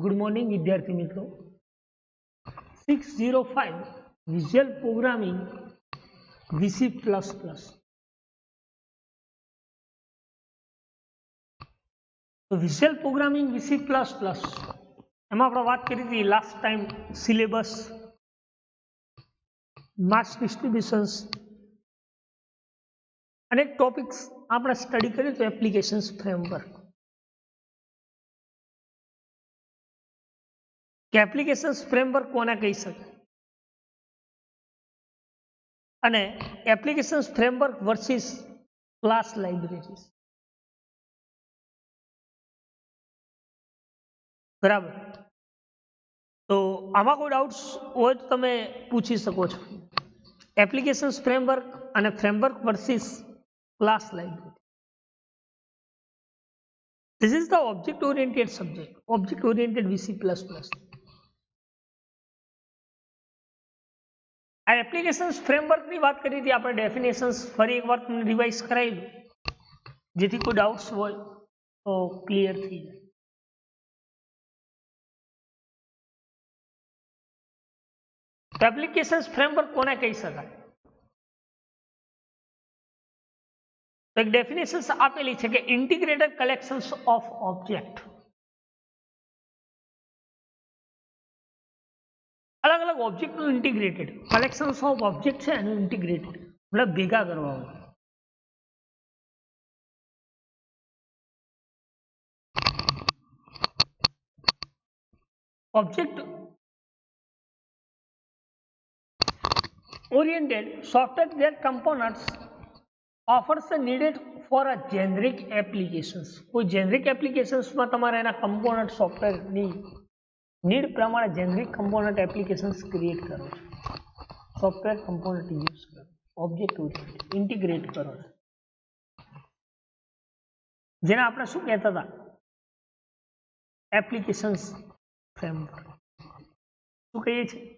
Good morning વિદ્યાર્થી મિત્રો 605 visual programming VC++. તો વિઝ્યુઅલ પ્રોગ્રામિંગ VC++ એમાં આપણે વાત કરી હતી last time syllabus, marks distributions અને ટોપિક્સ આપણે સ્ટડી કર્યું તો એપ્લિકેશન્સ ફ્રેમવર્ક. કે એપ્લિકેશન્સ ફ્રેમવર્ક કોને કહી શકાય અને applications framework versus class libraries. બરાબર. તો આમાં કોઈ ડાઉટ્સ હોય તો તમે પૂછી શકો છો. એપ્લિકેશન્સ ફ્રેમવર્ક અને framework versus class library. This is the object oriented subject, object oriented VC++. આ એપ્લિકેશન્સ ફ્રેમવર્કની વાત કરી હતી આપણે, ડેફિનેશન્સ ફરી એકવાર તમને રિવાઇઝ કરાવી દઉં જેથી કોઈ ડાઉટ્સ હોય તો ક્લિયર થઈ જાય. એપ્લિકેશન્સ ફ્રેમવર્ક કોને કહી શકાય? તો એક ડેફિનેશન્સ આપેલી છે કે ઇન્ટિગ્રેટેડ કલેક્શન્સ ઓફ ઓબ્જેક્ટ. અલગ અલગ ઓબ્જેક્ટનું ઇન્ટિગ્રેટેડ કલેક્શન્સ ઓફ ઓબ્જેક્ટ છે એનું ઇન્ટિગ્રેટેડ મતલબ ભેગા કરવા. Object oriented software that components offers the needed for a generic applications. કોઈ જેનરિક એપ્લિકેશન્સમાં તમારે એના કમ્પોનન્ટ સોફ્ટવેરની નીડ પ્રમાણે જેનરિક કમ્પોનન્ટ એપ્લિકેશન્સ ક્રિએટ કરો છો. સોફ્ટવેર કમ્પોનન્ટ યુઝ કરો, ઓબ્જેક્ટ ઓરિએન્ટેડ ઇન્ટિગ્રેટ કરો. જેને આપણે શું કહેતા હતા? Applications framework. શું કહીએ છીએ?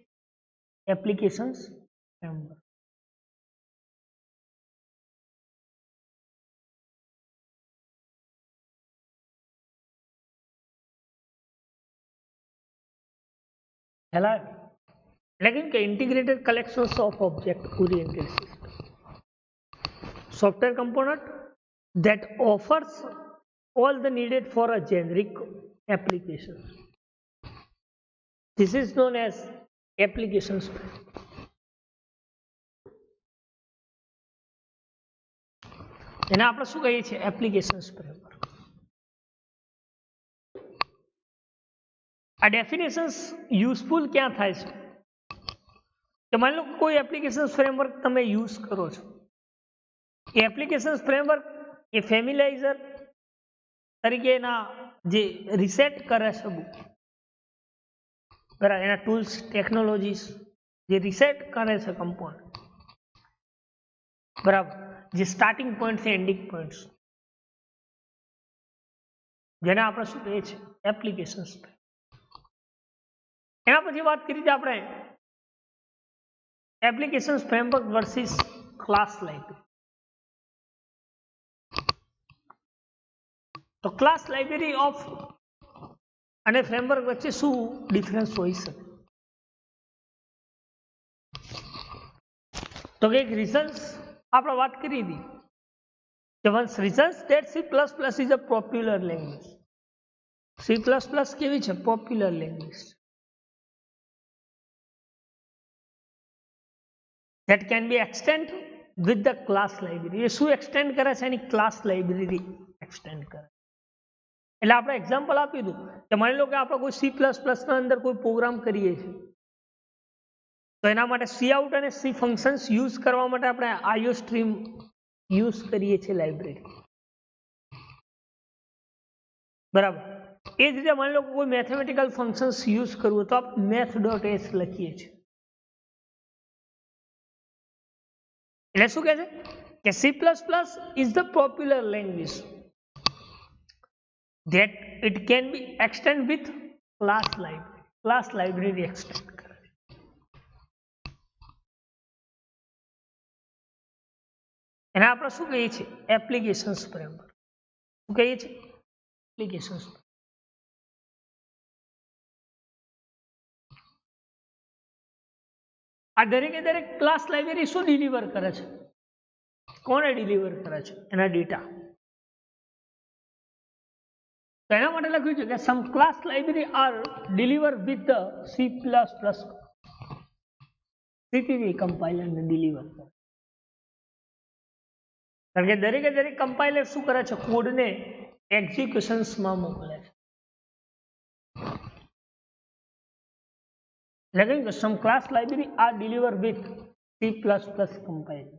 Applications framework. એટલે કે integrated collections of object oriented system, software component that offers all the needed for a generic application. This is known as applications framework. એને આપણે શું કહીએ છીએ? Applications framework. આ ડેફિનેશન્સ યુઝફુલ ક્યાં થાય છે? કે માની લો કોઈ એપ્લિકેશન્સ ફ્રેમવર્ક તમે યુઝ કરો છો, એ એપ્લિકેશન્સ ફ્રેમવર્ક એ ફેમિલાઇઝર તરીકે એના જે રિસેટ કરે છે બુક, બરાબર, એના ટૂલ્સ ટેકનોલોજીસ જે રિસેટ કરે છે કમ્પોનન્ટ, બરાબર, જે સ્ટાર્ટિંગ પોઈન્ટ છે એન્ડિંગ પોઈન્ટ્સ, જેને આપણે શું કહીએ છીએ? એપ્લિકેશન્સ. એના પછી વાત કરી હતી આપણે applications framework versus class library. તો ક્લાસ લાઇબ્રેરી ઓફ અને ફ્રેમવર્ક વચ્ચે શું ડિફરન્સ હોઈ શકે? તો કે એક રીઝન્સ આપણે વાત કરી હતી કે once reasons that C++ is a popular language. C++ કેવી છે? Popular language. that can be extend with the class library. એ શું એક્સટેન્ડ કરે છે? એની ક્લાસ લાઇબ્રેરી એક્સટેન્ડ કરે. એટલે આપણે એક્ઝામ્પલ આપી દઉં કે માની લો કે આપણે કોઈ C++ ના અંદર કોઈ પ્રોગ્રામ કરીએ છીએ તો એના માટે Cout અને C ફંક્શન્સ યુઝ કરવા માટે આપણે IOStream યુઝ કરીએ છીએ લાઇબ્રેરી, બરાબર. એ જ રીતે માની લો કે કોઈ મેથેમેટિકલ ફંક્શન્સ યુઝ કરવું તો આપણે math.h લખીએ છીએ. એટલે શું કહે છે કે C++ is the popular language that it can be extend with class library. Class library extend કરે. એને આપણે શું કહીએ છીએ? Applications framework. શું કહીએ છીએ? એપ્લિકેશન્સ. આ દરેકે દરેક ક્લાસ લાઇબ્રેરી શું ડિલિવર કરે છે? કોને ડિલિવર કરે છે? એના ડેટા. તો એના માટે લખ્યું છે કે some class library are deliver with the C++ CPP કમ્પાઇલરને ડિલિવર કરે. કારણ કે દરેકે દરેક કમ્પાઇલર શું કરે છે? કોડને એક્ઝિક્યુશન્સમાં મોકલે છે. એટલે કે some class library are deliver with C++ compiler.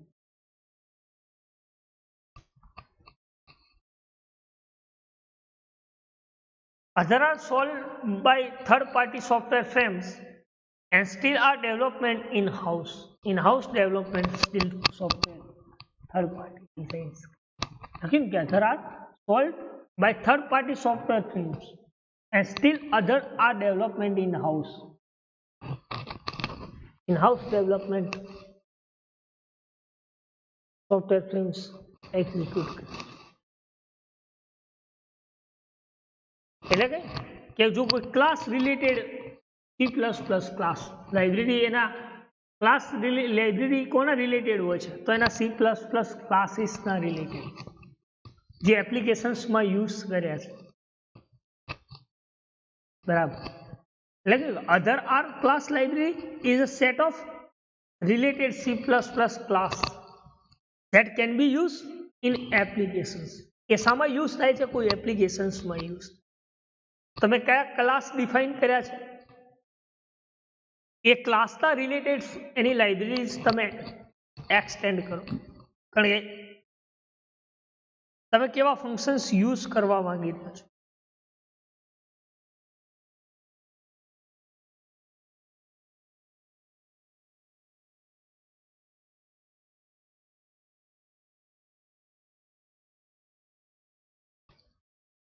Others are solved by third-party software firms and still are development in-house. In-house development still software third-party designs. Again, others are solved by third-party software firms and still others are development in-house. In-house development software firms execute. એટલે કે જો કોઈ class related C++ class library એના class library કોના related હોય છે? તો એના C++ ક્લાસીસના રિલેટેડ જે એપ્લિકેશન્સમાં યુઝ કર્યા છે. બરાબર. એટલે કે other are class library is a set of related C++ class that can be use in applications. એ શામાં યુઝ થાય છે? કોઈ એપ્લિકેશન્સમાં યુઝ. તમે કયા ક્લાસ ડિફાઇન કર્યા છે? એ ક્લાસના રિલેટેડ એની લાઇબ્રેરીઝ તમે એક્સટેન્ડ કરો. કારણ કે તમે કેવા ફંક્શન્સ યુઝ કરવા માંગી રહ્યા છો.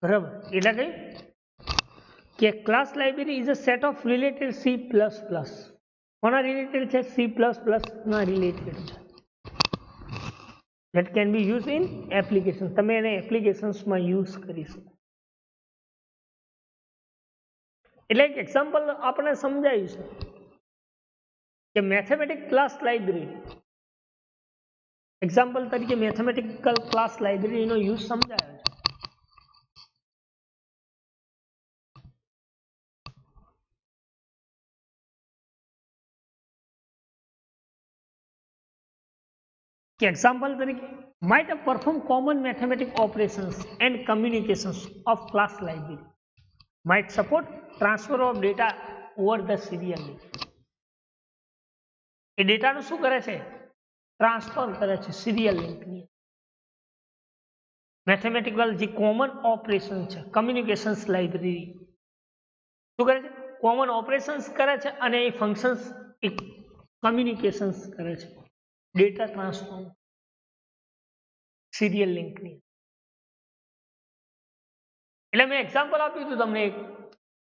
બરાબર. એટલે કે class library is a set of related C++. કોના રિલેટેડ છે? C++ ના રિલેટેડ છે. That can be use in application. તમે એને એપ્લિકેશન્સમાં યુઝ કરી શકો. એટલે એક એક્ઝામ્પલ આપણે સમજાયું છે કે મેથેમેટિક ક્લાસ લાઇબ્રેરી, એક્ઝામ્પલ તરીકે મેથેમેટિકલ ક્લાસ લાઇબ્રેરીનો યુઝ સમજાયો છે. કે એક્ઝામ્પલ તરીકે might perform common mathematical operations and communications of class library, might support transfer of data over the serial link. એ ડેટાનું શું કરે છે? ટ્રાન્સફર કરે છે સિરિયલ લિંકની. મેથેમેટિકલ જે કોમન ઓપરેશન છે, કમ્યુનિકેશન્સ લાઇબ્રેરી શું કરે છે? કોમન ઓપરેશન્સ કરે છે અને એ ફંક્શન્સ એક કમ્યુનિકેશન્સ કરે છે. ડેટા ટ્રાન્સફોર્મ સિરિયલ લિંકની. એટલે મેં એક્ઝામ્પલ આપ્યું હતું તમને એક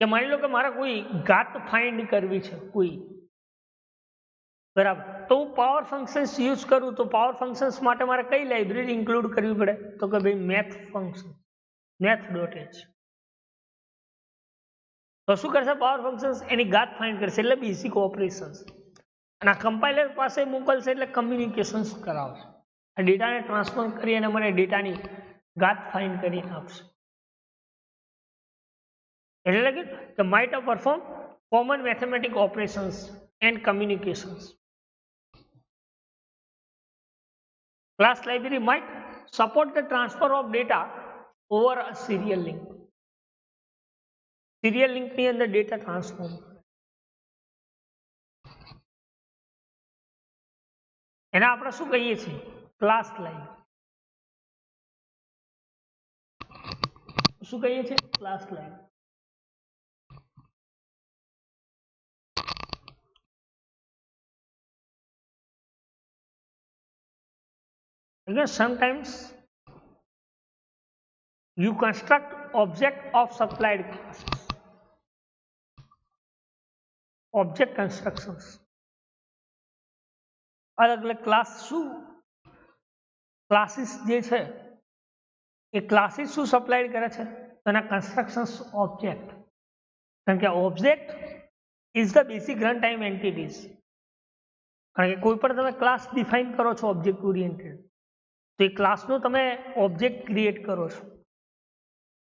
કે માની લો કે મારે કોઈ ઘાત ફાઇન્ડ કરવી છે કોઈ. બરાબર. તો હું પાવર ફંક્શન્સ યુઝ કરું તો પાવર ફંક્શન્સ માટે મારે કઈ લાઇબ્રેરી ઇન્ક્લુડ કરવી પડે? તો કે ભાઈ મેથ ફંક્શન, math.h. તો શું કરશે પાવર ફંક્શન્સ? એની ઘાત ફાઇન્ડ કરશે એટલે બેઝિક ઓપરેશન્સ. અને આ કમ્પાઇલર પાસે મોકલશે એટલે કમ્યુનિકેશન્સ કરાવશે. આ ડેટાને ટ્રાન્સફર કરી અને મને ડેટાની ઘાત ફાઇન્ડ કરીને આપશે. એટલે કે might perform common mathematical operations and communications. Class library might support the transfer of data over a serial link. Serial link ની અંદર ડેટા ટ્રાન્સફોર્મ. એને આપણે શું કહીએ છીએ? Class library. શું કહીએ છીએ? Class library. Because sometimes you construct object of supplied classes. Object constructions. અલગ અલગ ક્લાસ શું ક્લાસીસ જે છે એ ક્લાસીસ શું સપ્લાય કરે છે? તેના કન્સ્ટ્રક્શન્સ ઓબ્જેક્ટ. કારણ કે object is the basic run time entities. કારણ કે કોઈ પણ તમે ક્લાસ ડિફાઇન કરો છો ઓબ્જેક્ટ ઓરિએન્ટેડ, તો એ ક્લાસનો તમે ઓબ્જેક્ટ ક્રિએટ કરો છો.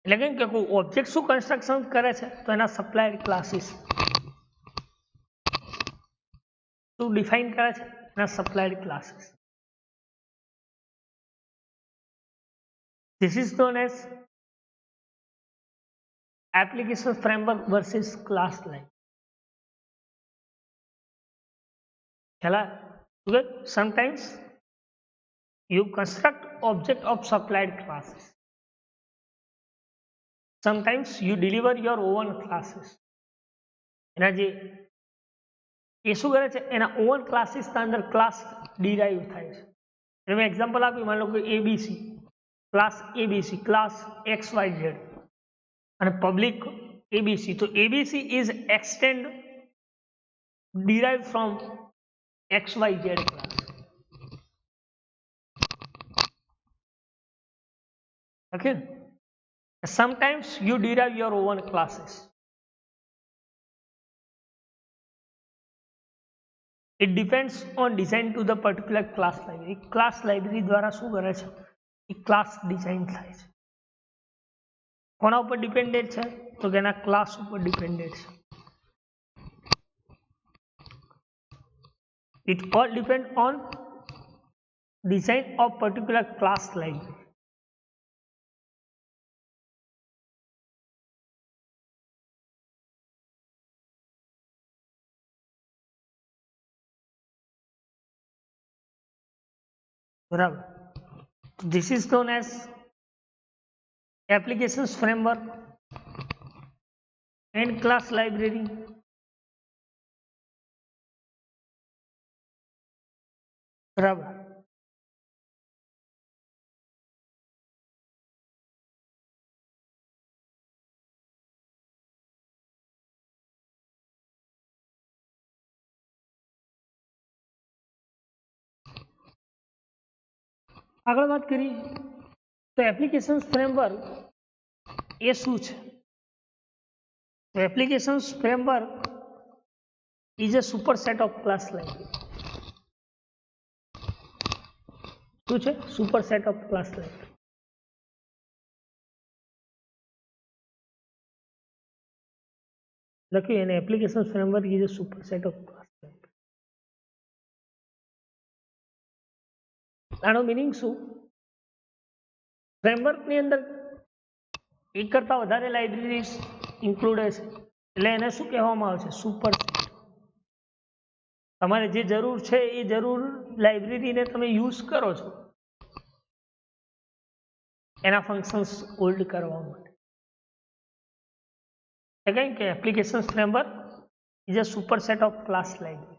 એટલે કે કોઈ ઓબ્જેક્ટ શું કન્સ્ટ્રક્શન કરે છે, તો એના સપ્લાયડ ક્લાસીસ શું ડિફાઇન કરે છે, એના સપ્લાયડ classes. This is known as application framework versus class line. Sometimes you construct object of supplied classes. Sometimes you deliver your own classes. એના જે એ શું કરે છે, એના ઓન ક્લાસીસના અંદર ક્લાસ ડિરાઈવ થાય છે. મેં એક્ઝામ્પલ આપ્યું, માની લો કે ABC class, ABC class XYZ અને પબ્લિક એબીસી. તો ABC is extend derived from XYZ class. Okay. Sometimes you derive your own classes. It depends on design to the particular class library. Class library દ્વારા શું કરે છે, એ class design થાય છે. કોના ઉપર ડિપેન્ડેડ છે, તો કે એના ક્લાસ ઉપર ડિપેન્ડેડ છે. It all depends on design of particular class library. બરાબર. This is known as applications framework and class library. બરાબર. આગળ વાત કરીએ તો એપ્લિકેશન્સ ફ્રેમવર્ક એ શું છે? તો applications framework is a superset of class library. શું છે? Superset of class library. લખ્યું એને applications framework is a superset of class library. આનો મિનિંગ શું? ફ્રેમવર્કની અંદર એક કરતા વધારે લાઇબ્રેરીઝ ઇન્ક્લુડ છે, એટલે એને શું કહેવામાં આવે છે? સુપરસેટ. તમારે જે જરૂર છે એ જરૂર લાઇબ્રેરીને તમે યુઝ કરો છો એના ફંક્શન્સ હોલ્ડ કરવા માટે. એટલે કે applications framework is a superset of class library.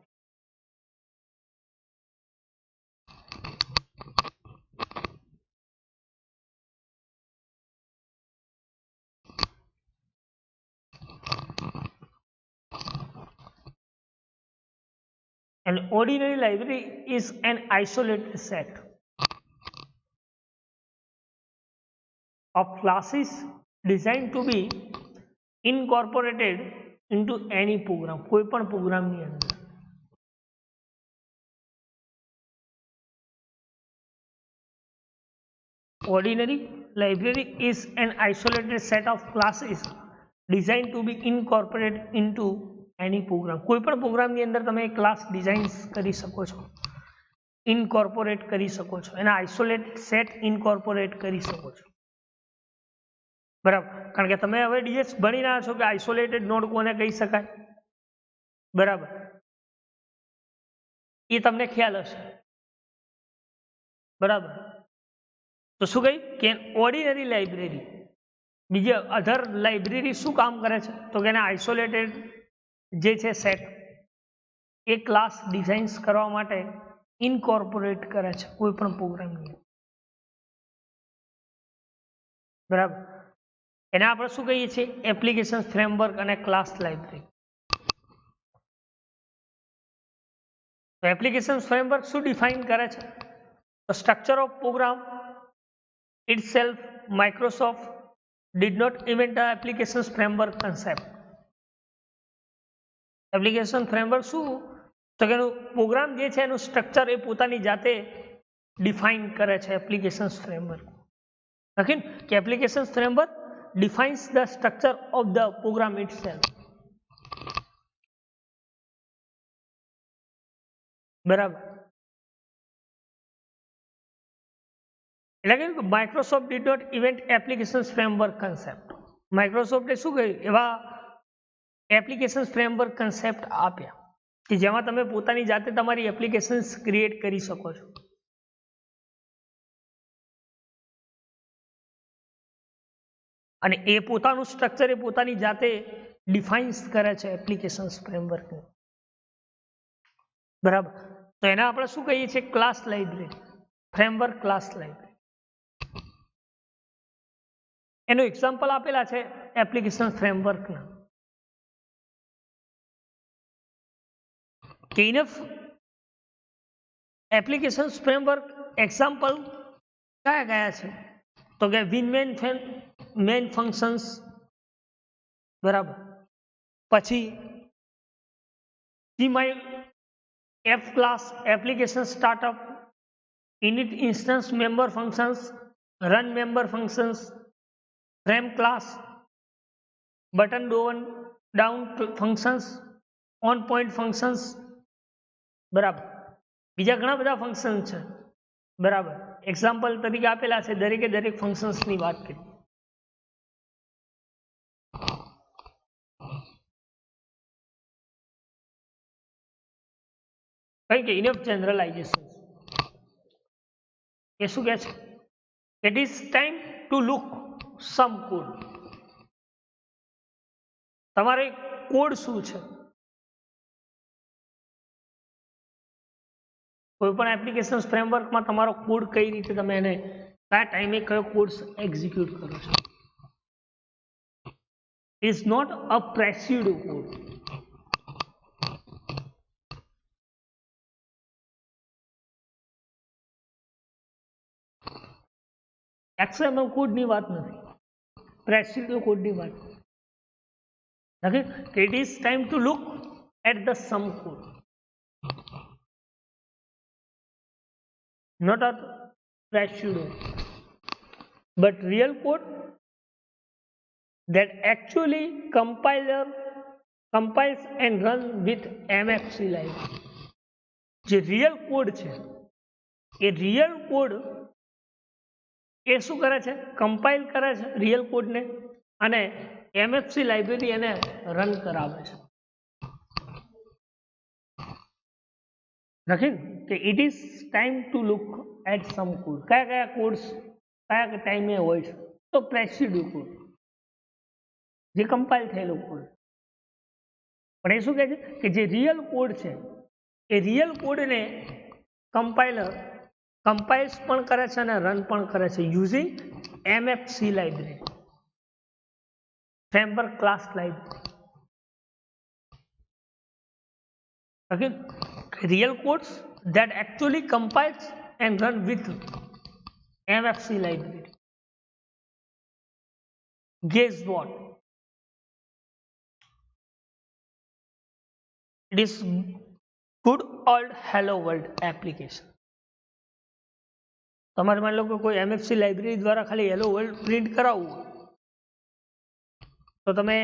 An ordinary library is an isolated set of classes designed to be incorporated into any program. કોઈ પણ પ્રોગ્રામની અંદર. Ordinary library is an isolated set of classes designed to be incorporated into એની program. કોઈ પણ પ્રોગ્રામની અંદર તમે ક્લાસ ડિઝાઇન કરી શકો છો, ઇનકોર્પોરેટ કરી શકો છો, એના આઇસોલેટ સેટ ઇનકોર્પોરેટ કરી શકો છો. બરાબર. કારણ કે તમે હવે ડીએસ ભણી રહ્યા છો કે આઇસોલેટેડ નોડ કોને કહી શકાય. બરાબર. એ તમને ખ્યાલ હશે. બરાબર. તો શું કહ્યું કે ઓર્ડિનરી લાઇબ્રેરી, બીજી અધર લાઇબ્રેરી શું કામ કરે છે, તો કે એને આઇસોલેટેડ જે છે સેટ એ ક્લાસ ડિઝાઇન્સ કરવા માટે ઇનકોર્પોરેટ કરે છે કોઈ પણ પ્રોગ્રામની. બરાબર. એને આપણે શું કહીએ છીએ? એપ્લિકેશન ફ્રેમવર્ક અને ક્લાસ લાઇબ્રેરી. તો એપ્લિકેશન ફ્રેમવર્ક શું ડિફાઇન કરે છે? તો structure of program itself, Microsoft did not invent the application framework concept. Application framework શું તો કે પ્રોગ્રામ જે છે એનું સ્ટ્રક્ચર એ પોતાની જાતે ડિફાઇન કરે છે એપ્લિકેશન ફ્રેમવર્ક. ઓકે, કે application framework defines the structure of the program itself. બરાબર. એટલે કે Microsoft did not event application framework concept. માઇક્રોસોફ્ટે શું કહ્યું, એવા એપ્લિકેશન ફ્રેમવર્ક કન્સેપ્ટ આપ્યા કે જેમાં તમે પોતાની જાતે તમારી એપ્લિકેશન્સ ક્રિએટ કરી શકો છો. અને એ પોતાનું સ્ટ્રક્ચર એ પોતાની જાતે ડિફાઇન્સ કરે છે એપ્લિકેશન ફ્રેમવર્કને. બરાબર. તો એને આપણે શું કહીએ છીએ, class library, framework class library. એનું એક્ઝામ્પલ આપેલા છે એપ્લિકેશન ફ્રેમવર્કના. કે ઇનફ એપ્લિકેશન ફ્રેમવર્ક એક્ઝામ્પલ કયા કયા છે, તો કે મેન ફંક્શન્સ. બરાબર. પછી CMyFclass application startup, init instance member functions, run member functions, frame class, button down functions, on point functions. બરાબર. બીજા ઘણા બધા ફંક્શન છે. બરાબર. એક્ઝામ્પલ તરીકે આપેલા છે, દરેકે દરેક ફંક્શન્સની વાત કરી. કઈ કે ઇનફ જનરલાઇઝેશન. એ શું કહે છે, it is time to look some code. તમારે કોડ શું છે, કોઈ પણ એપ્લિકેશન ફ્રેમવર્કમાં તમારો કોડ કઈ રીતે તમે એને કયા ટાઈમે કયો કોડ એક્ઝિક્યુટ કરો છો. Is not a pseudo code. XML કોડની વાત નથી, પ્રેસ્યુડ કોડની વાત નથી. It is time to look at the some code, not a pressured but real code that actually compiles and run with MFC library. જે real code છે એ real code એ શું કરે છે, કમ્પાઇલ કરે છે રિયલ કોડને અને MFC લાઇબ્રેરી એને રન કરાવે છે. લખી કે it is time to look at some code. કયા કયા કોડ્સ કયા ટાઈમે હોય છે, તો પ્રેસ્યુડ કોડ, જે કમ્પાઇલ થયેલો કોડ. પણ એ શું કહે છે કે જે રિયલ કોડ છે એ રિયલ કોડને કમ્પાઇલ્સ પણ કરે છે અને રન પણ કરે છે using MFC library, framework class library. Okay, real codes that actually compiles and run with MFC library. Guess what? It is good old hello world application. તમારે માની લો કે કોઈ MFC લાઇબ્રેરી દ્વારા ખાલી હેલો વર્લ્ડ પ્રિન્ટ કરાવવું તો તમે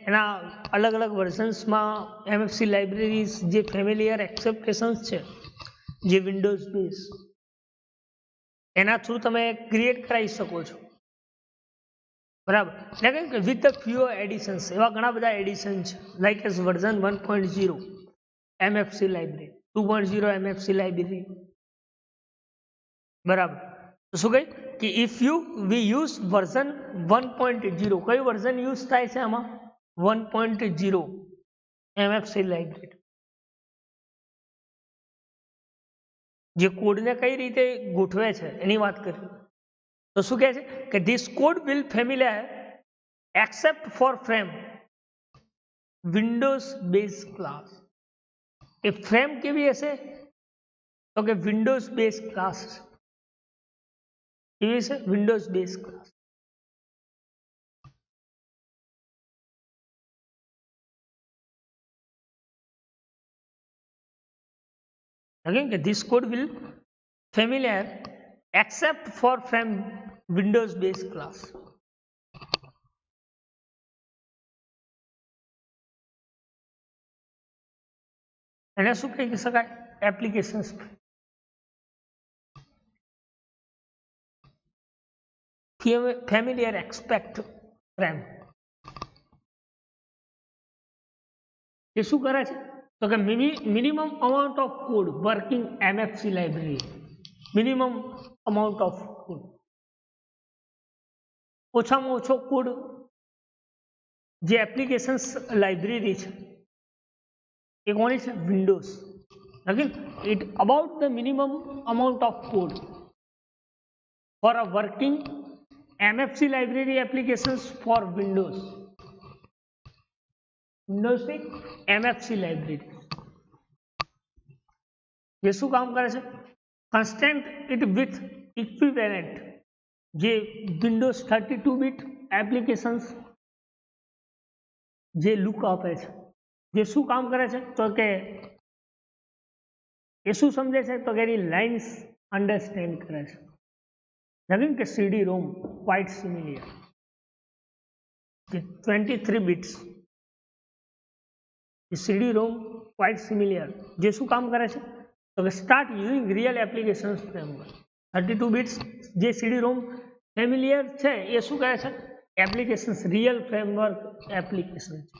એના અલગ અલગ વર્ઝન્સમાં MFC લાઇબ્રેરીઝ જે ફેમિલિયર એક્સેપ્ટેશન્સ છે, જે વિન્ડોઝ બેઝ, એના થ્રુ તમે ક્રિએટ કરાવી શકો છો. બરાબર. એટલે કે વિથ ધ ફ્યુ એડિશન્સ, એવા ઘણા બધા એડિશન છે, like as version 1.0 MFC library, 2.0 MFC library. બરાબર. તો શું કહે કે ઇફ વી યુઝ વર્ઝન 1.0, કયું વર્ઝન યુઝ થાય છે આમાં, 1.0 MFC લાઇબ્રેરી. જે કોડને કઈ રીતે ગોઠવે છે એની વાત કરીએ તો શું કહે છે કે this code will familiar except for frame Windows base class. એ ફ્રેમ કેવી હશે, તો કે વિન્ડોઝ બેઝ ક્લાસ. કેવી છે, Windows base class. again this code will familiar except for from Windows based class. એને શું કહી શકાય? એપ્લિકેશન્સ ફેમિલિયર એક્સપેક્ટ ફ્રેમ એ શું કરે છે? તો કે minimum amount of code working MFC library, minimum amount of code, ઓછામાં ઓછો કોડ જે એપ્લિકેશન્સ લાઇબ્રેરી છે એ કોની છે? Windows. again it about the minimum amount of code for a working MFC library applications for Windows ની MFC library ये શું કામ કરે છે? constant it with equivalent જે Windows 32 bit applications જે લુક આપે છે, જે શું કામ કરે છે? તો કે એ શું સમજે છે? તો કે એની લાઇન્સ અન્ડરસ્ટેન્ડ કરે છે. નવીન કે સીડી રોમ ક્વાઇટ સિમિલિયર 23 bits સીડી રોમ ક્વાઇટ સિમિલિયર જે શું કામ કરે છે? તો કે start using real applications framework. 32 bits જે સીડી રોમ ફેમિલિયર છે એ શું કરે છે? એપ્લિકેશન્સ રિયલ ફ્રેમવર્ક એપ્લિકેશન છે.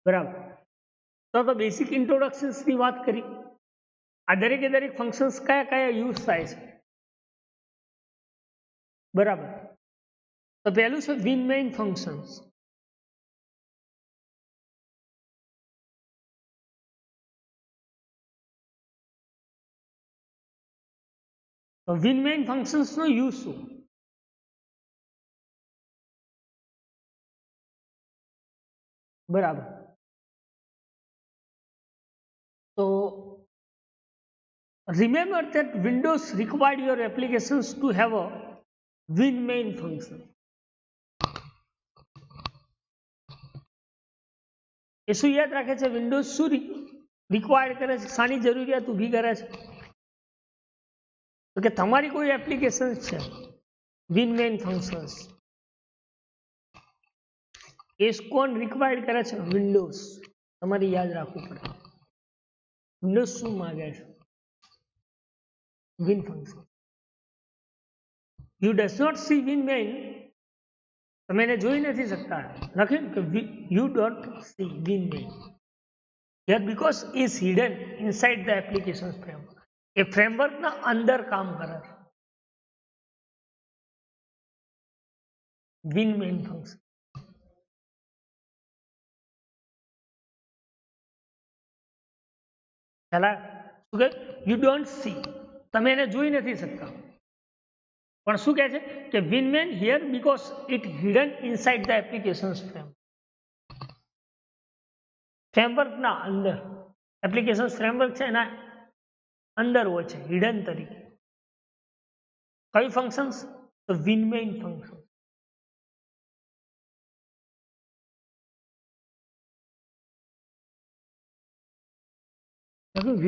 બરાબર. તો બેસિક ઇન્ટ્રોડક્શન્સની વાત કરી. આ દરેકે દરેક ફંક્શન્સ કયા કયા યુઝ થાય છે? બરાબર. તો પહેલું છે વિન મેઇન ફંક્શન્સ. તો વિન મેઇન ફંક્શન્સનો યુઝ શું? બરાબર. તો remember that Windows required your applications to have a win main function. એ શું યાદ રાખે છે? વિન્ડોઝ શું રિક્વાયર્ડ કરે છે? શાની જરૂરિયાત ઊભી કરે છે? તો કે તમારી કોઈ એપ્લિકેશન છે વિન મેઇન ફંક્શન્સ એ કોણ રિક્વાયર્ડ કરે છે? વિન્ડોઝ. તમારે યાદ રાખવું પડે વિન્ડોઝ શું માંગે છે? win function. You does not see win main. તમે એને જોઈ નથી શકતા. લખ્યું કે you don't see win main here because is hidden inside the application framework. A framework ના અંદર કામ કરે છે. win main function. ચાલા શું કે you don't see, તમે એને જોઈ નથી શકતા. પણ શું કહે છે કે win main here because it hidden inside the applications framework. Framework ના અંદર એપ્લિકેશન ફ્રેમવર્ક છે એના અંદર હોય છે હિડન તરીકે. કઈ ફંક્શન્સ? તો win main function.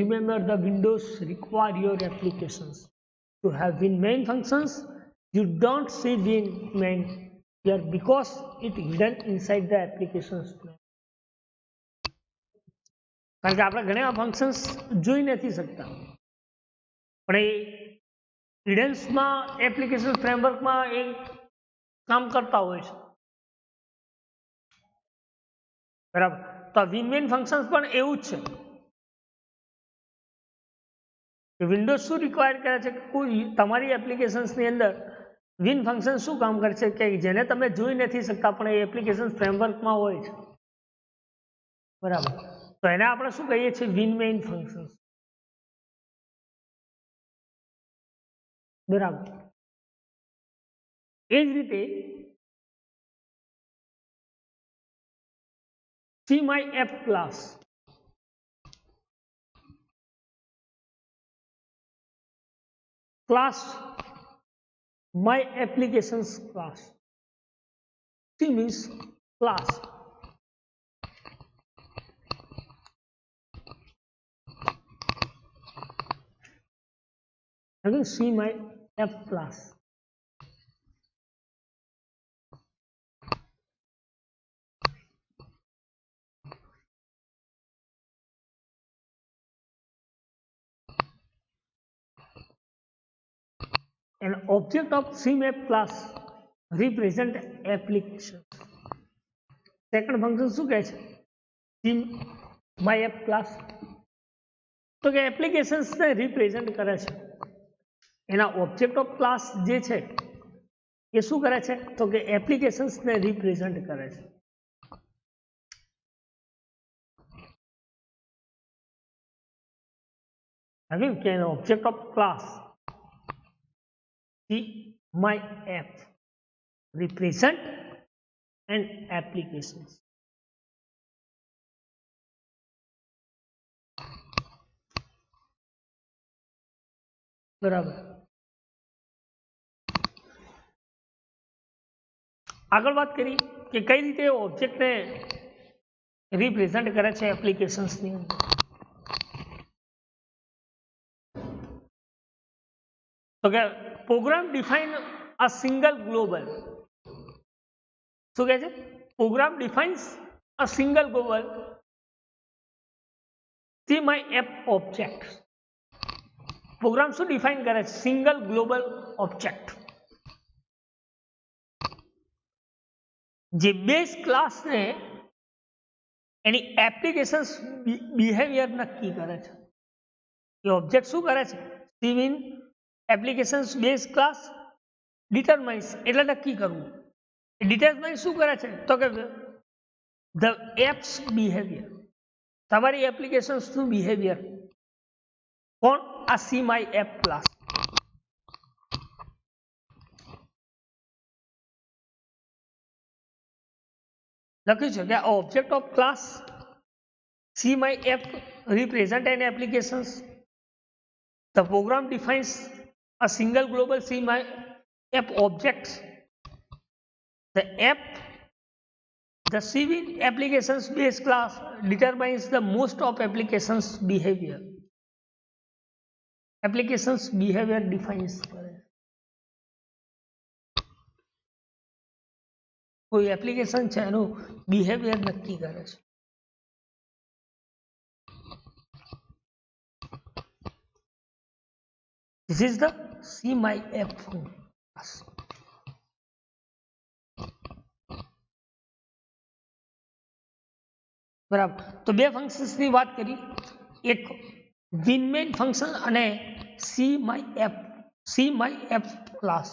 Remember the Windows require your applications to have win main functions. You don't see win main here because it hidden inside the applications. કારણ કે આપણે ઘણા ફંક્શન્સ જોઈ નથી શકતા પણ એ હિડન્સમાં એપ્લિકેશન ફ્રેમવર્કમાં એ કામ કરતા હોય છે. બરાબર. તો વિન મેઇન ફંક્શન્સ પણ એવું જ છે. વિન્ડોઝ શું રિક્વાયર કરે છે? કોઈ તમારી એપ્લિકેશન્સની અંદર વિન ફંક્શન શું કામ કરે છે કે જેને તમે જોઈ નથી શકતા પણ એ એપ્લિકેશન ફ્રેમવર્કમાં હોય છે. બરાબર. તો એને આપણે શું કહીએ છીએ? Win main function. બરાબર. એ જ રીતે see my app class class my applications class. C means class. again C my F class. An object of CMap class represent application. Second function શું કહે છે? CMap ક્લાસ તો કે એપ્લિકેશન્સને રિપ્રેઝેન્ટ કરે છે. એના ઓબ્જેક્ટ ઓફ ક્લાસ જે છે એ શું કરે છે? તો કે એપ્લિકેશન્સને રિપ્રેઝેન્ટ કરે છે. હવે કે એનો object of class CMap represent and applications. બરાબર. આગળ વાત કરી કે કઈ રીતે ઓબ્જેક્ટને રિપ્રેઝેન્ટ કરે છે એપ્લિકેશન્સની અંદર. તો કે program define a single global. શું કહે છે? Program defines a single global CMap object. Program શું ડિફાઇન કરે છે? Single global object. જે બેઝ ક્લાસને એની એપ્લિકેશન્સ બિહેવિયર નક્કી કરે છે. એ ઓબ્જેક્ટ શું કરે છે? સિવિન એપ્લિકેશન્સ બેઝ ક્લાસ ડિટરમાઇન્સ એટલે નક્કી કરવું. ડિટરમાઇન્સ શું કરે છે? તો કે ધ એપ્સ બિહેવિયર, તમારી એપ્લિકેશન્સનું બિહેવિયર. કોણ? આ CMap ક્લાસ. લખ્યું છે કે આ object of class CMap represent an applications. The program defines a single global CMap objects. The Civil applications base class determines the most of applications behavior. Applications behavior defines કરે. કોઈ application છે એનું behaviour નક્કી કરે છે. This is the CMap class. બરાબર. તો બે ફંક્શન્સની વાત કરી, એક વિનમેન ફંક્શન અને CMap ક્લાસ.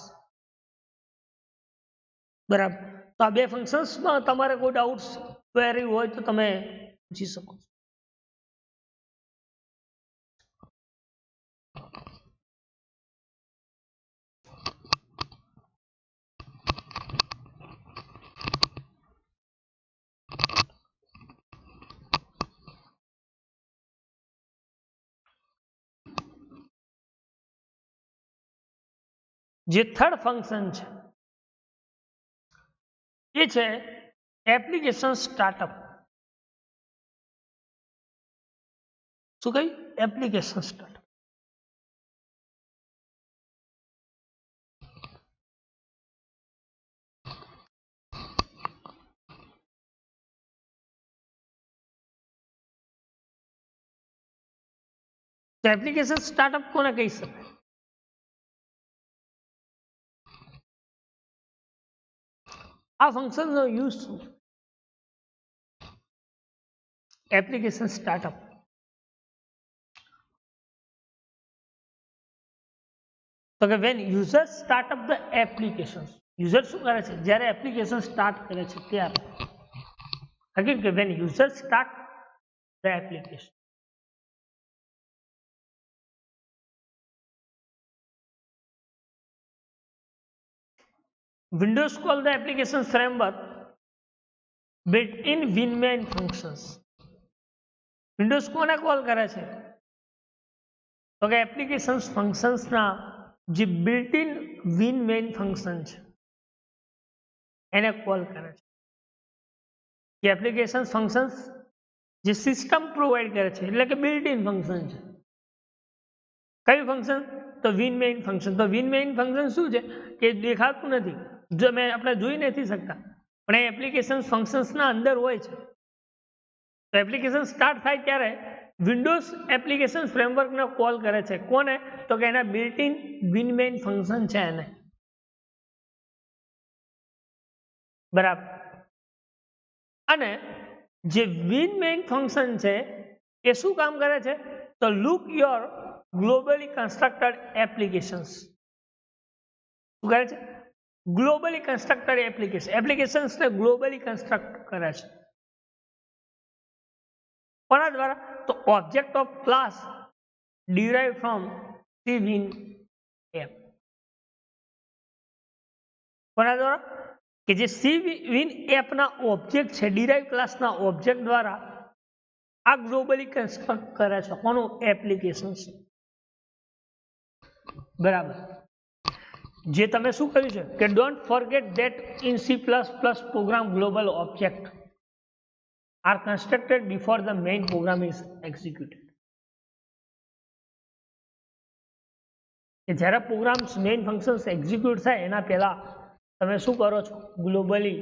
બરાબર. તો આ બે ફંક્શન્સમાં તમારે કોઈ ડાઉટ્સ ક્વેરી હોય તો તમે પૂછી શકો છો. જે થર્ડ ફંક્શન છે એ છે એપ્લિકેશન સ્ટાર્ટઅપ. શું કહ્યું? Application startup. એપ્લિકેશન સ્ટાર્ટઅપ કોને કહી શકાય? આ ફંક્શનનો યુઝ શું? Application startup. તો કે when user startup the application. User શું કરે છે? જ્યારે એપ્લિકેશન સ્ટાર્ટ કરે છે ત્યારે. again કે when user start the application. Windows call the application framework built-in winmain functions. Windows કોને કોલ કરે છે? તો કે એપ્લિકેશન ફંક્શન્સના જે બિલ્ટ-ઇન winmain ફંક્શન છે એને કોલ કરે છે. જે એપ્લિકેશન ફંક્શન્સ જે સિસ્ટમ પ્રોવાઈડ કરે છે એટલે કે બિલ્ટ-ઇન ફંક્શન છે. કયું ફંક્શન? તો વિન મેઇન ફંક્શન. તો વિન મેઇન ફંક્શન શું છે કે દેખાતું નથી, જો આપણે જોઈ નથી શકતા, પણ એ એપ્લિકેશન ફંક્શન્સના અંદર હોય છે. તો એપ્લિકેશન સ્ટાર્ટ થાય ત્યારે વિન્ડોઝ એપ્લિકેશન ફ્રેમવર્કને કોલ કરે છે. કોને? તો કે એના built in win main function છે એને. બરાબર. અને જે વિન મેઇન ફંક્શન છે એ શું કામ કરે છે? તો look your globally constructed applications. શું કરે છે? ગ્લોબલી કન્સ્ટ્રક્ટેડ એપ્લિકેશન્સને ગ્લોબલી કન્સ્ટ્રક્ટ કરે છે. કોના દ્વારા? તો object of class derive from cwin app. કોના દ્વારા? કે જે cwin એપના ઓબ્જેક્ટ છે, ડિરાઇવ ક્લાસના ઓબ્જેક્ટ દ્વારા આ ગ્લોબલી કન્સ્ટ્રક્ટ કરે છે. કોનું? એપ્લિકેશન્સ. બરાબર. જે તમે શું કર્યું છે કે don't forget that in C++ program global object are constructed before the main program is executed. કે જ્યારે પ્રોગ્રામ્સ મેઇન ફંક્શન્સ એક્ઝિક્યુટ થાય એના પહેલા તમે શું કરો છો? ગ્લોબલી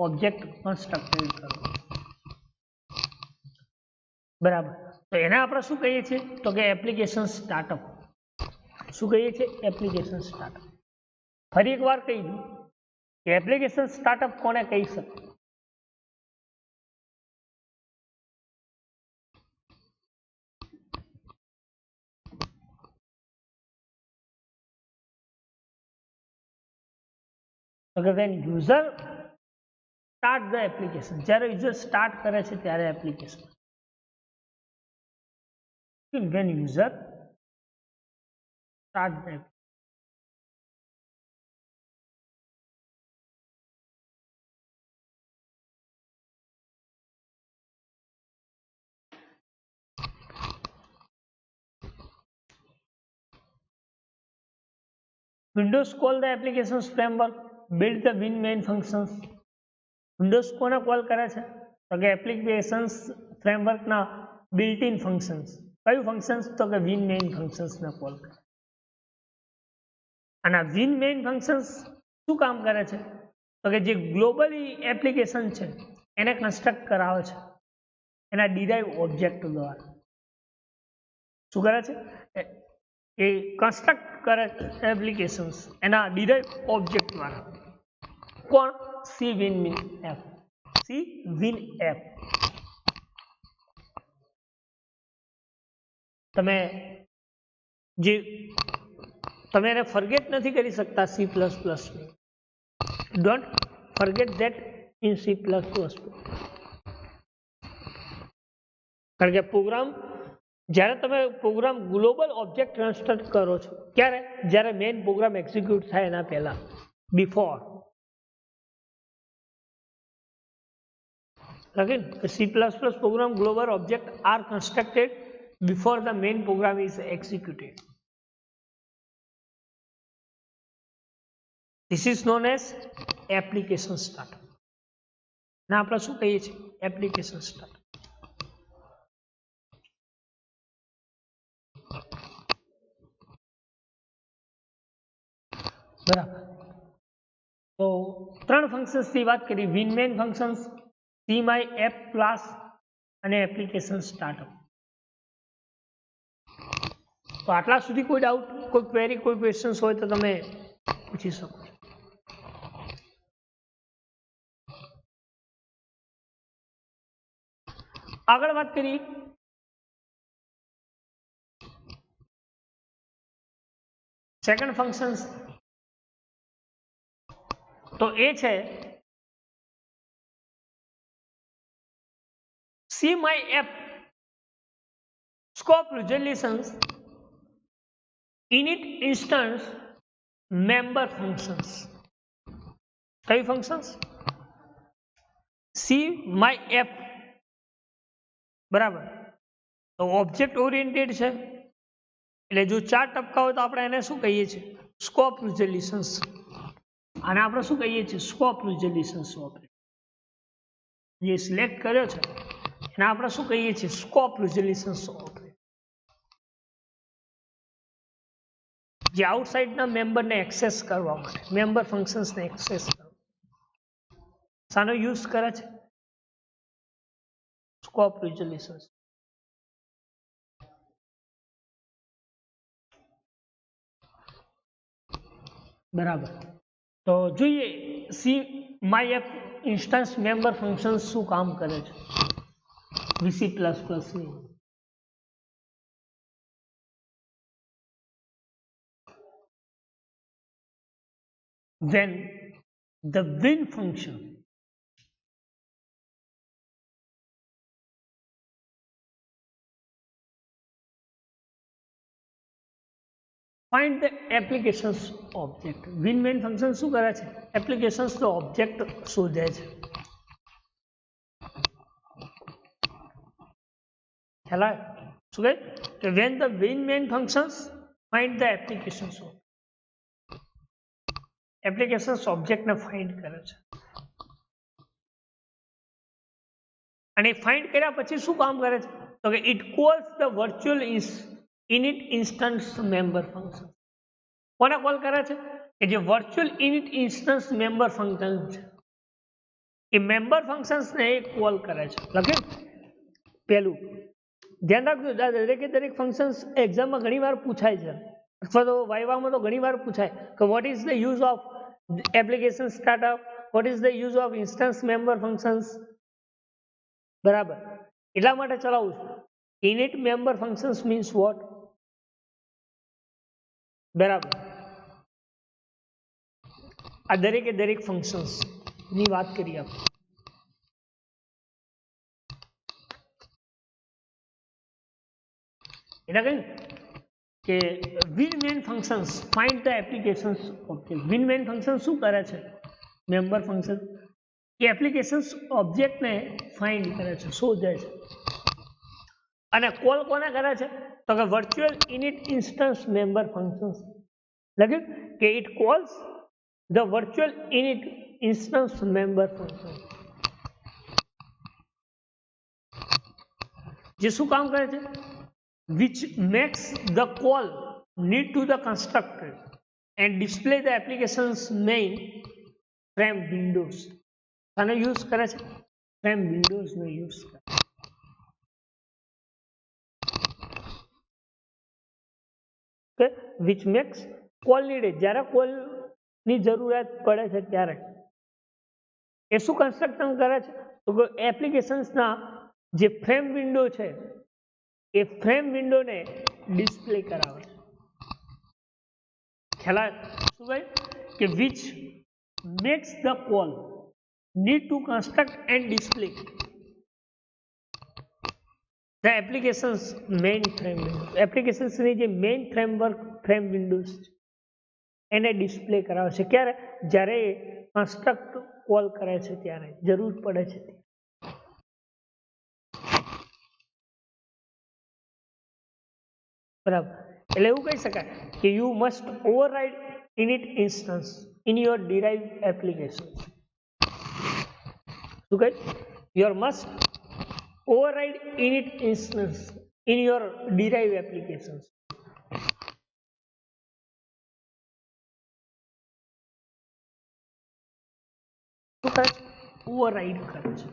ઓબ્જેક્ટ કન્સ્ટ્રક્ટેડ કરો. બરાબર. તો એને આપણે શું કહીએ છીએ? તો કે એપ્લિકેશન સ્ટાર્ટઅપ. શું કહીએ છીએ? Application startup. ફરી એક વાર કહી દઉં કે એપ્લિકેશન સ્ટાર્ટઅપ કોને કહી શકે? તો કે when user start the application, જ્યારે યુઝર સ્ટાર્ટ કરે છે ત્યારે application. when user start the application. Windows call the applications framework, build the win main functions. Windows કોને કોલ કરે છે? તો કે એપ્લિકેશન્સ ફ્રેમવર્કના બિલ્ટ ઇન ફંક્શન્સ. કયું ફંક્શન્સ? તો કે વિન મેઇન ફંક્શન્સને કોલ કરે. અને આ વિન મેઇન ફંક્શન્સ શું કામ કરે છે? તો કે જે ગ્લોબલી એપ્લિકેશન છે એને કન્સ્ટ્રક્ટ કરાવે છે એના ડિરાઇવ ઓબ્જેક્ટ દ્વારા. શું કરે છે? એ કન્સ્ટ્રક્ટ કરે એપ્લિકેશન્સ એના ડિરાઇવ ઓબ્જેક્ટ દ્વારા. કોણ? cwin app. cwin app. તમે એને ફોરગેટ નથી કરી શકતા C++. Don't forget that in C++. કારણ કે પ્રોગ્રામ જ્યારે તમે પ્રોગ્રામ ગ્લોબલ ઓબ્જેક્ટ કન્સ્ટ્રક્ટ કરો છો ક્યારે? જ્યારે મેઇન પ્રોગ્રામ એક્ઝિક્યુટ થાય એના પહેલા, before. C++ program global object are constructed before the main program is executed. This is known as application startup. ના આપણે શું કહીએ છીએ? Application startup. બરાબર. તો ત્રણ ફંક્શન્સની વાત કરી: win main functions, CMyApp class અને એપ્લિકેશન સ્ટાર્ટઅપ. તો આટલા સુધી કોઈ ડાઉટ, કોઈ ક્વેરી, કોઈ ક્વેશ્ચન્સ હોય તો તમે પૂછી શકો છો. આગળ વાત કરી સેકન્ડ ફંક્શન્સ. તો એ છે CMyApp scope resolutions init instance member functions. કઈ ફંક્શન્સ? CMyApp. બરાબર. તો ઓબ્જેક્ટ ઓરિએન્ટેડ છે એટલે જો 4 ટપકા હોય તો આપણે એને શું કહીએ છીએ? Scope resolutions. આને આપણે શું કહીએ છીએ? Scope resolutions. જે સિલેક્ટ કર્યો છે એને આપણે શું કહીએ છીએ? Scope resolutions operator. જે આઉટસાઇડના મેમ્બરને એક્સેસ કરવા માટે, મેમ્બર ફંક્શન્સને એક્સેસ કરવા શાનો યુઝ કરે છે? Scope resolution. બરાબર. તો જોઈએ see my F instance member function શું કામ કરે છે વીસી પ્લસ પ્લસ ની. When the win function find the applications object. win main function શું કરે છે? એપ્લિકેશન્સ નો ઓબ્જેક્ટ શોધે છે. ખ્યાલ આવે શું કહે? કે when the win main functions find the applications object. Applications ઓબ્જેક્ટને ફાઇન્ડ કરે છે અને ફાઇન્ડ કર્યા પછી શું કામ કરે છે? તો કે it calls the virtual init instance member function. કોને કોલ કરે છે? કે જે virtual init instance member function છે એ મેમ્બર ફંક્શન્સને એ કોલ કરે છે. લખ્યું પહેલું ધ્યાન રાખજો, દરેક ફંક્શન્સ એક્ઝામમાં ઘણી વાર પૂછાય છે અથવા તો વાઇવામાં તો ઘણી વાર પૂછાય કે what is the use of application startup, what is the use of instance member functions. બરાબર, એટલા માટે ચલાવું છું. Init member functions means what? બરાબર, આ દરેક ફંક્શન્સ ની વાત કરીએ આપણે. એટલે કહ્યું કે win main functions find the application's object. Win main function શું કરે છે? મેમ્બર ફંક્શન એ એપ્લિકેશન્સ ઓબ્જેક્ટને ફાઇન્ડ કરે છે, શોધે છે. અને કોલ કોને કરે છે? તો કે virtual init instance member functions. લખ્યું કે it calls the virtual init instance member function. જે શું કામ કરે છે? which makes the call need to the constructor and display the application's main frame windows. આનો યુઝ કરે છે? frame windows નો યુઝ કરે. કે which makes call needed, જ્યારે call ની જરૂરિયાત પડે છે ત્યારે એ શું કન્સ્ટ્રક્શન કરે છે? તો એપ્લિકેશન્સના જે ફ્રેમ વિન્ડો છે એ ફ્રેમ વિન્ડોને ડિસ્પ્લે કરાવે છે. ખ્યાલ આવે શું ભાઈ? કે which makes the call need to construct and display the applications main frame window. એપ્લિકેશન્સની જે મેઇન ફ્રેમવર્ક ફ્રેમ વિન્ડોઝ છે એને ડિસ્પ્લે કરાવે છે. ક્યારે? જ્યારે કન્સ્ટ્રક્ટ કોલ કરે છે ત્યારે, જરૂર પડે છે. બરાબર, એટલે એવું કહી શકાય કે you must override init instance in your derive application. શું કહે? Your must override init instance in your derive application. શું કરે છે? ઓવરરાઇડ કરે છે.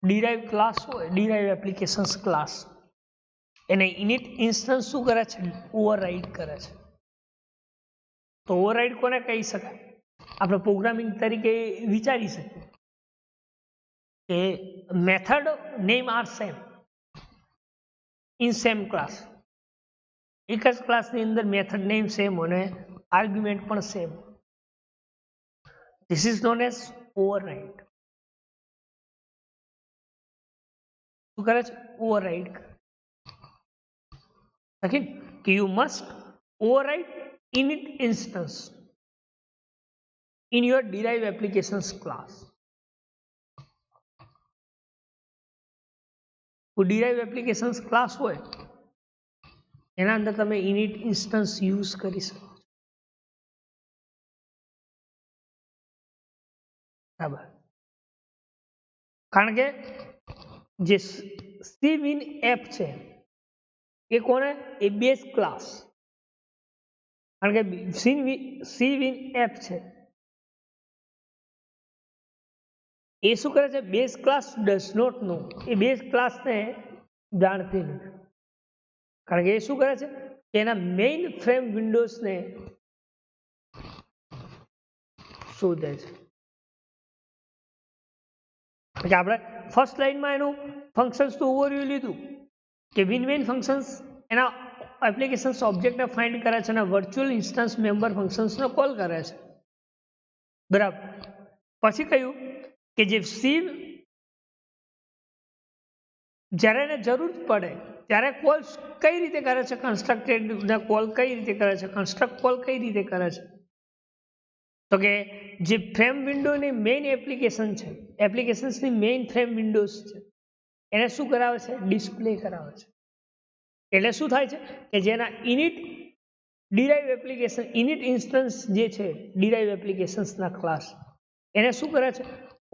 ડિરાઇવ ક્લાસ હોય, ડિરાઇવ એપ્લિકેશન્સ ક્લાસ, એને ઇનિટ ઇન્સ્ટન્સ શું કરે છે? ઓવરરાઇડ કરે છે. તો ઓવરરાઇડ કોને કહી શકાય? આપણે પ્રોગ્રામિંગ તરીકે વિચારી શકીએ કે method name are same in same class. એક જ ક્લાસની અંદર મેથડ નેમ સેમ અને આર્ગ્યુમેન્ટ પણ same. This is known as override. શું કરે છે? ઓવરરાઇડ કરે. કે you must override init instance in your derived applications class. derived applications class હોય એના અંદર તમે init instance યુઝ કરી શકો. બરાબર, કારણ કે જે સી વિન એફ છે એ કોને એ બેઝ ક્લાસ, કારણ કે સી વિન એફ છે એ શું કરે છે base class does not know, એ બેઝ ક્લાસને જાણતી નથી, કારણ કે એ શું કરે છે કે એના મેઇન ફ્રેમ વિન્ડોઝને શોધે છે. આપણે ફર્સ્ટ લાઈનમાં એનું ફંક્શન્સ તો ઓવરવ્યુ લીધું કે વિન મેઇન ફંક્શન્સ એના એપ્લિકેશન્સ ઓબ્જેક્ટને ફાઇન્ડ કરે છે અને વર્ચ્યુઅલ ઇન્સ્ટન્સ મેમ્બર ફંક્શન્સને કોલ કરે છે, બરાબર. પછી કહ્યું કે જે સી જ્યારે એને જરૂર પડે ત્યારે કોલ કઈ રીતે કરે છે, કન્સ્ટ્રક્ટેડ કોલ કઈ રીતે કરે છે, કન્સ્ટ્રક્ટ કોલ કઈ રીતે કરે છે, તો કે જે ફ્રેમ વિન્ડોની મેઇન એપ્લિકેશન છે, એપ્લિકેશન્સની મેઇન ફ્રેમ વિન્ડોઝ છે એને શું કરાવે છે ડિસ્પ્લે કરાવે છે. એટલે શું થાય છે કે જેના init derive application init instance જે છે ડિરાઇવ એપ્લિકેશન્સના ક્લાસ એને શું કરે છે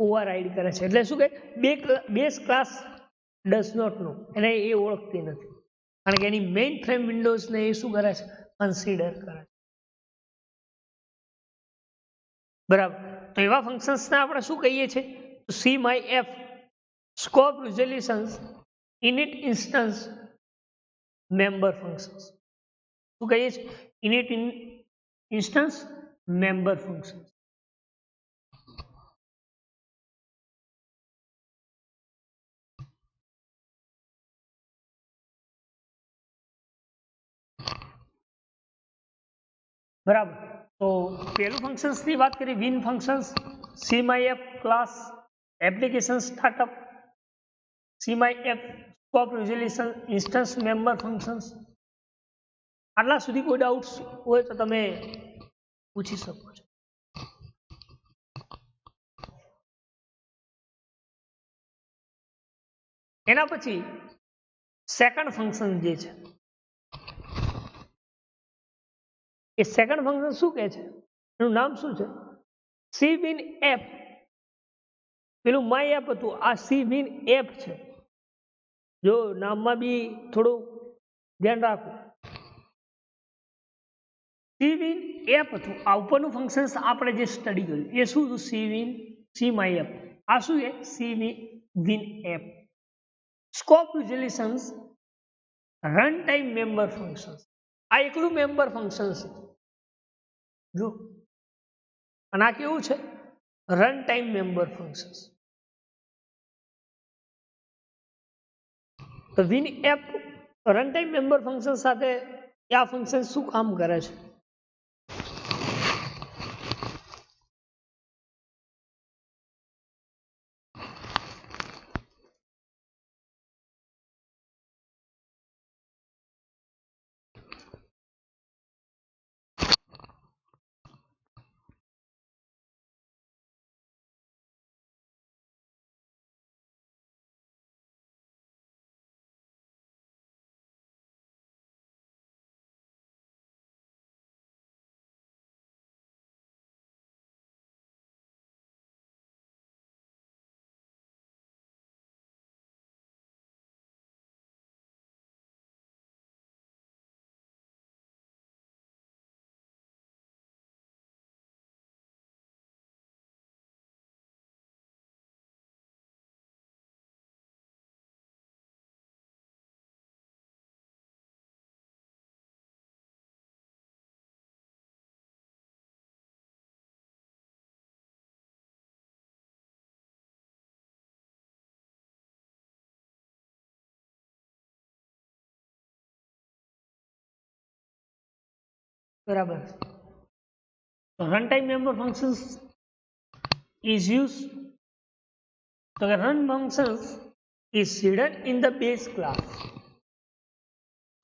ઓવરરાઇડ કરે છે. એટલે શું કહે base class does not know, એને એ ઓળખતી નથી, કારણ કે એની મેઇન ફ્રેમ વિન્ડોઝને એ શું કરે છે કન્સિડર કરે છે, બરાબર. તો એવા ફંક્શન્સને આપણે શું કહીએ છીએ see my F scope resolutions init instance member functions, શું કહીએ છીએ ઇનિટ ઇન્સ્ટન્સ મેમ્બર ફંક્શન્સ. બરાબર. તો પહેલું ફંક્શન્સની વાત કરીએ win functions, see my F class application startup, see my F scope resolution instance member functions. આટલા સુધી કોઈ ડાઉટ્સ હોય તો તમે પૂછી શકો છો. એના પછી સેકન્ડ ફંક્શન જે છે એ સેકન્ડ ફંક્શન શું કહે છે, એનું નામ શું છે સી વિન એફ. પેલું માય એપ હતું, આ સી વિન એપ છે. જો નામમાં બી થોડું ધ્યાન રાખો. સી વિન એપ હતું, આ ઉપરનું ફંક્શન આપણે જે સ્ટડી કર્યું એ શું હતું C win see my app. આ શું છે C win app scope resolutions run time member function. આ એકલું મેમ્બર ફંક્શન છે જો, અને આ કેવું છે રન ટાઈમ મેમ્બર ફંક્શન. તો win app run time member function સાથે આ ફંક્શન શું કામ કરે છે, બરાબર. Run time member function is used, તો કે run function is hidden in the base class.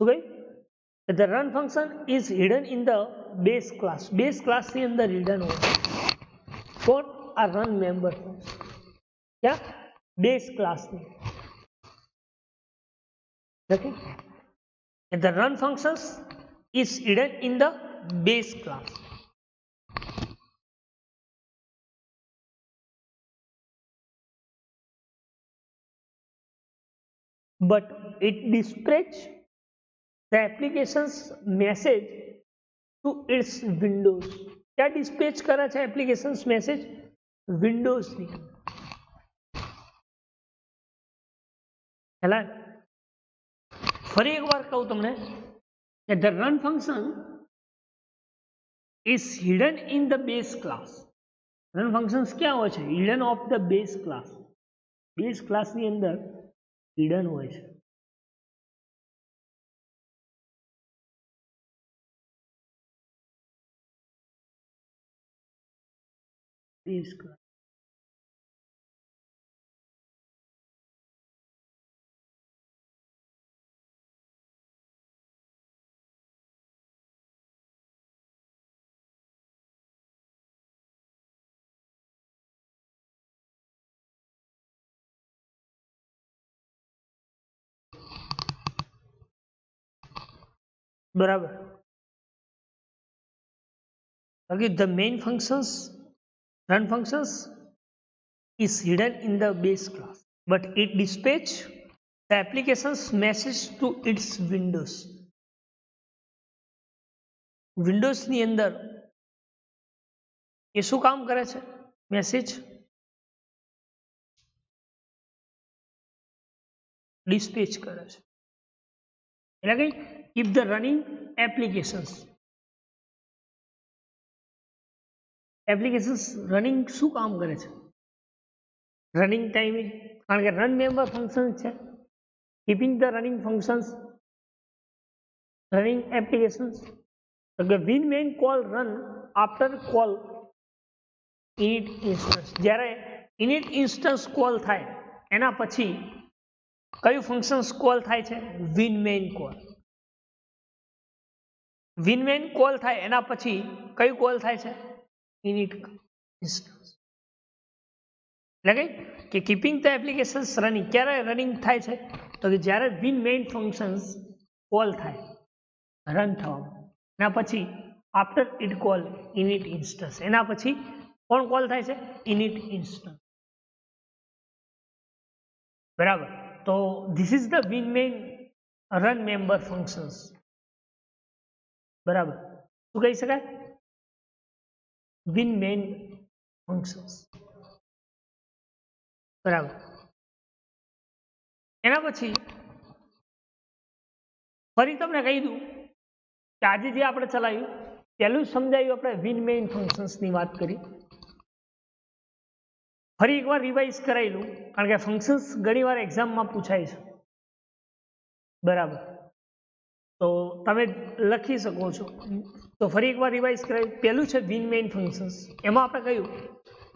શું કહે the run function is hidden in the base class. base class ની અંદર hidden હોય for a run member function. ક્યાં base class ની. okay, the run functions is hidden in the base class. but it dispatch the application's message to its windows. क्या dispatch કરે છે application's message windows ની હેલા ફરી એકવાર કહું તમને કે the run function is hidden in the base class. run functions क्या હોય છે hidden of the base class. base class ની અંદર hidden હોય છે. base class બરાબર. બાકી the main functions run functions is hidden in the base class but it dispatch the application's message to its windows. Windows ની અંદર એ શું કામ કરે છે મેસેજ ડિસ્પેચ કરે છે એટલે કે if the running applications running શું કામ કરે છે રનિંગ ટાઈમે કારણ કે રન મેમ્બર ફંક્શન છે keeping the running functions running applications win main call run after call init instance. જ્યારે init instance કોલ થાય એના પછી કયું ફંક્શન્સ કોલ થાય છે win main call. win main call થાય એના પછી કયું કોલ થાય છે init instance. એટલે કે કીપિંગ ધ એપ્લિકેશન્સ રનિંગ ક્યારે રનિંગ થાય છે તો કે જ્યારે win main ફંક્શન્સ કોલ થાય રન થવામાં એના પછી after it call init instance એના પછી કોણ કોલ થાય છે init instance. બરાબર. તો this is the win main run member functions. બરાબર શું કહી શકાય win main functions. બરાબર. એના પછી ફરી તમને કહી દઉં કે આજે જે આપણે ચલાવ્યું પહેલું સમજાયું આપણે win main functions ની વાત કરી. ફરી એકવાર રિવાઇઝ કરાયેલું કારણ કે ફંક્શન્સ ઘણીવાર એક્ઝામમાં પૂછાય છે. બરાબર. તો તમે લખી શકો છો. તો ફરી એકવાર રિવાઇઝ કરાયું. પહેલું છે win main functions. એમાં આપણે કહ્યું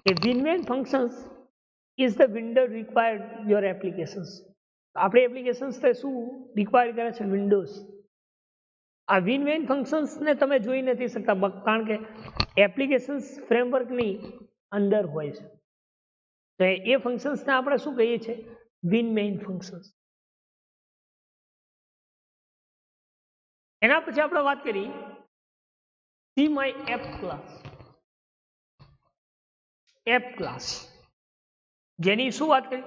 કે win main functions is the window required your applications. આપણી એપ્લિકેશન્સ તે શું રિક્વાયર કરે છે વિન્ડોઝ. આ win main functions ને તમે જોઈ નથી શકતા કારણ કે એપ્લિકેશન્સ ફ્રેમવર્કની અંદર હોય છે. તો એ ફંક્શન્સને આપણે શું કહીએ છીએ win main functions. એના પછી આપણે વાત કરી see my app class. App class જેની શું વાત કરી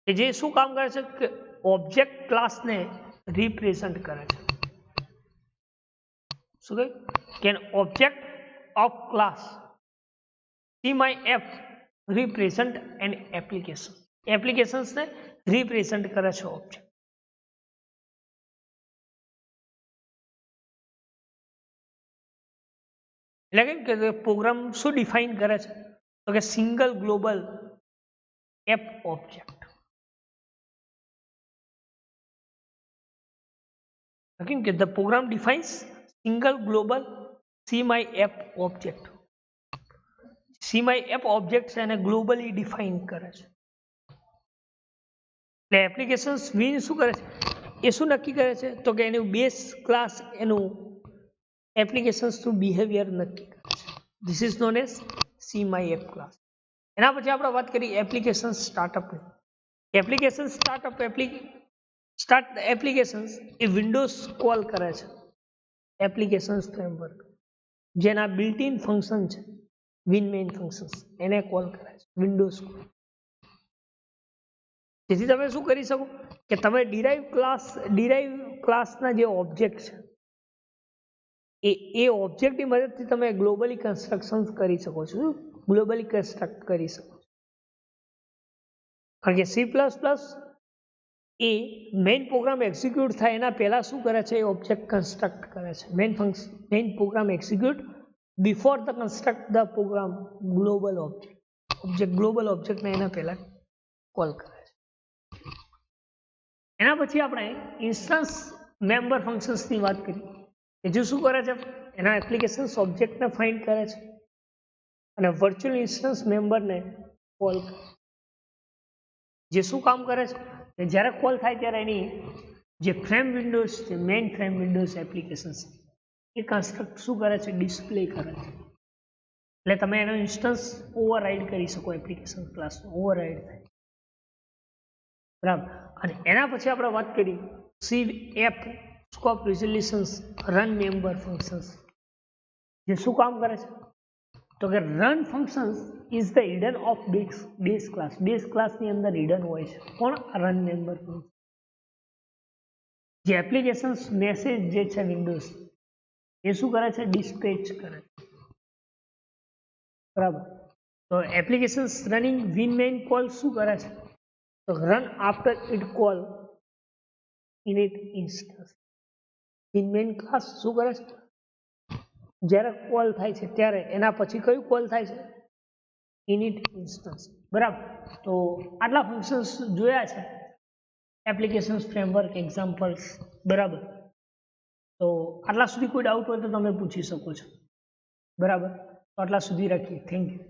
કે જે શું કામ કરે છે કે ઓબ્જેક્ટ ક્લાસને રિપ્રેઝન્ટ કરે છે. શું કહ્યું કે object of class see my app represent an application. એપ્લિકેશન્સને રિપ્રેઝન્ટ કરે છે ઓબ્જેક્ટ. એટલે કે પ્રોગ્રામ શું ડિફાઇન કરે છે તો કે સિંગલ ગ્લોબલ એપ ઓબ્જેક્ટ. કે the program defines single global see my app object. see my app object છે એને ગ્લોબલી ડિફાઇન કરે છે. એટલે એપ્લિકેશન્સ વિન શું કરે છે એ શું નક્કી કરે છે તો કે એનું બેઝ ક્લાસ એનું એપ્લિકેશન્સનું બિહેવિયર નક્કી કરે છે. This is known as see my app class. એના પછી આપણે વાત કરી એપ્લિકેશન સ્ટાર્ટઅપની. એપ્લિકેશન સ્ટાર્ટઅપ સ્ટાર્ટ એપ્લિકેશન્સ એ વિન્ડોઝ કોલ કરે છે એપ્લિકેશન્સ ફ્રેમવર્ક જેના બિલ્ટ ઇન ફંક્શન છે win main functions એને કોલ કરે છે વિન્ડોઝ કોલ. જેથી તમે શું કરી શકો કે તમે ડિરાઇવ ક્લાસના જે ઓબ્જેક્ટ છે એ ઓબ્જેક્ટની મદદથી તમે ગ્લોબલી કન્સ્ટ્રક્શન કરી શકો છો, ગ્લોબલી કન્સ્ટ્રક્ટ કરી શકો છો. કારણ કે સી પ્લસ પ્લસ એ મેઇન પ્રોગ્રામ એક્ઝિક્યુટ થાય એના પહેલા શું કરે છે, એ ઓબ્જેક્ટ કન્સ્ટ્રક્ટ કરે છે. Main program execute before the construct the program global object global ઓબ્જેક્ટને એના પહેલા કોલ કરે છે. એના પછી આપણે ઇન્સ્ટન્સ મેમ્બર ફંક્શન્સની વાત કરી કે જે શું કરે છે, એના એપ્લિકેશન્સ ઓબ્જેક્ટને ફાઇન્ડ કરે છે અને વર્ચ્યુઅલ ઇન્સ્ટન્સ મેમ્બરને કોલ કરે છે. જે શું કામ કરે છે કે જ્યારે કોલ થાય ત્યારે એની જે ફ્રેમ વિન્ડોઝ છે, મેઇન ફ્રેમ વિન્ડોઝ એપ્લિકેશન્સ એ કન્સ્ટ્રક્ટ શું કરે છે, ડિસ્પ્લે કરે છે. એટલે તમે એનો ઇન્સ્ટન્સ ઓવરરાઇડ કરી શકો, એપ્લિકેશન ક્લાસનો ઓવરરાઇડ થાય, બરાબર. અને એના પછી આપણે વાત કરી C app scope resolutions run member functions. જે શું કામ કરે છે તો કે run functions is the hidden of base class. Base ક્લાસની અંદર હિડન હોય છે કોણ, રન મેમ્બર ફંક્શન. જે એપ્લિકેશન્સ મેસેજ જે છે વિન્ડોઝ એ શું કરે છે, ડિસ્પેચ કરે છે, બરાબર. તો applications running win main call શું કરે છે, તો run after it call init instance. Win main class શું કરે છે, જ્યારે કોલ થાય છે ત્યારે એના પછી કયું કોલ થાય છે, ઇનિટ ઇન્સ્ટન્સ, બરાબર. તો આટલા ફંક્શન્સ જોયા છે એપ્લિકેશન્સ ફ્રેમવર્ક એક્ઝામ્પલ્સ, બરાબર. તો આટલા સુધી કોઈ ડાઉટ હોય તો તમે પૂછી શકો છો, બરાબર. તો આટલા સુધી રાખીએ. Thank you.